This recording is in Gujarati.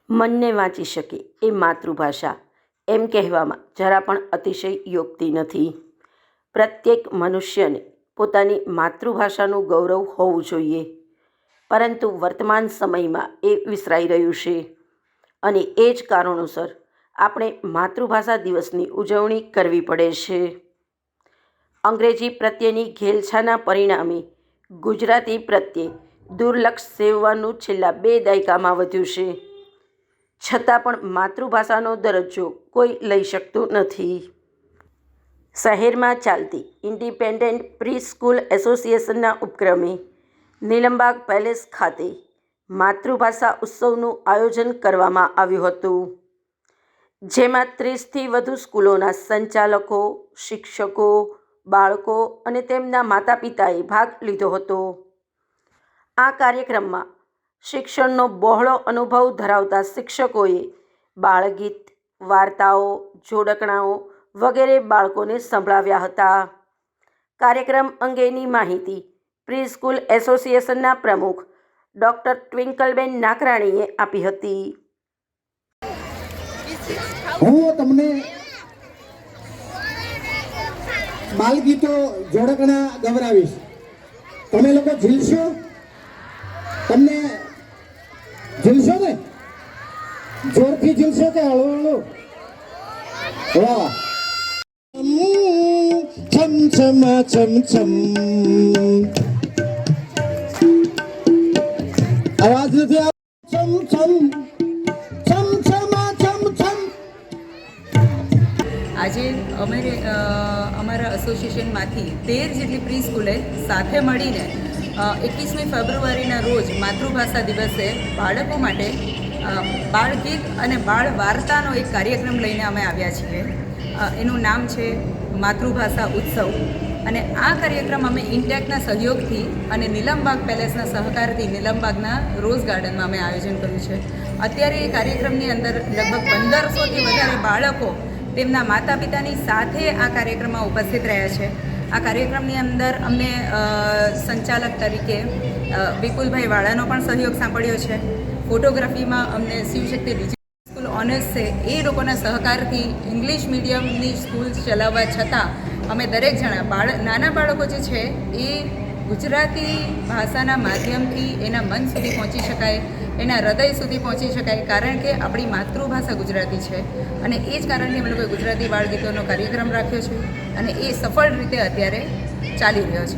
મનને વાંચી શકે એ માતૃભાષા એમ કહેવામાં જરા પણ અતિશય યોક્તિ નથી. પ્રત્યેક મનુષ્યને પોતાની માતૃભાષાનું ગૌરવ હોવું જોઈએ, પરંતુ વર્તમાન સમયમાં એ વિસરાઈ રહ્યું છે અને એ જ કારણોસર આપણે માતૃભાષા દિવસની ઉજવણી કરવી પડે છે. અંગ્રેજી પ્રત્યેની ઘેલછાના પરિણામે ગુજરાતી પ્રત્યે દુર્લક્ષ સેવવાનું છેલ્લા 2 દાયકામાં વધ્યું છે. છતાં પણ માતૃભાષાનો દરજ્જો કોઈ લઈ શકતું નથી. શહેરમાં ચાલતી ઇન્ડિપેન્ડન્ટ પ્રી સ્કૂલ એસોસિએશનના ઉપક્રમે નીલમબાગ પેલેસ ખાતે માતૃભાષા ઉત્સવનું આયોજન કરવામાં આવ્યું હતું, જેમાં 30થી વધુ સ્કૂલોના સંચાલકો, શિક્ષકો, બાળકો અને તેમના માતા પિતાએ ભાગ લીધો હતો. આ કાર્યક્રમમાં શિક્ષણનો બહોળો અનુભવ ધરાવતા શિક્ષકોએ બાળગીત, વાર્તાઓ, જોડકણાઓ વગેરે બાળકોને સંભળાવ્યા હતા. કાર્યક્રમ અંગેની માહિતી પ્રી સ્કૂલ એસોસિએશનના પ્રમુખ ડૉક્ટર ટ્વિંકલબેન નાકરાણીએ આપી હતી. હું તમને બાલગીતો, જોડકણા ગવરાવીશ. તમે લોકો ઝીલશો? તમને ઝીલશો ને? જોરથી ઝીલશો કે હળવું? વાહ! છમ છમ છમ છમ. અવાજ નથી આવતો. છમ છમ છમ છમ છમ છમ. આજે અમારા એસોસિએશનમાંથી 13 જેટલી પ્રી સ્કૂલે સાથે મળીને 21મી ફેબ્રુઆરીના રોજ માતૃભાષા દિવસે બાળકો માટે બાળગીત અને બાળ વાર્તાનો એક કાર્યક્રમ લઈને અમે આવ્યા છીએ. એનું નામ છે માતૃભાષા ઉત્સવ. અને આ કાર્યક્રમ અમે ઇન્ટેકના સહયોગથી અને નીલમબાગ પેલેસના સહકારથી નીલમબાગના રોઝ ગાર્ડનમાં અમે આયોજન કર્યું છે. અત્યારે એ કાર્યક્રમની અંદર લગભગ 1500થી વધારે બાળકો તેમના માતા પિતાની સાથે આ કાર્યક્રમમાં ઉપસ્થિત રહ્યા છે. આ કાર્યક્રમની અંદર અમને સંચાલક તરીકે વિપુલભાઈ વાળાનો પણ સહયોગ સાંપડ્યો છે. ફોટોગ્રાફીમાં અમને શિવશક્તિ ડિજિટલ સ્કૂલ ઓનર્સ છે, એ લોકોના સહકારથી ઇંગ્લિશ મીડિયમની સ્કૂલ ચલાવવા છતાં અમે દરેક જણા નાના બાળકો જે છે એ ગુજરાતી ભાષાના માધ્યમથી એના મન સુધી પહોંચી શકાય, એના હૃદય સુધી પહોંચી શકાય, કારણ કે આપણી માતૃભાષા ગુજરાતી છે. અને એ જ કારણથી અમે લોકોએ ગુજરાતી બાળગીતોનો કાર્યક્રમ રાખ્યો છે અને એ સફળ રીતે અત્યારે ચાલી રહ્યો છે.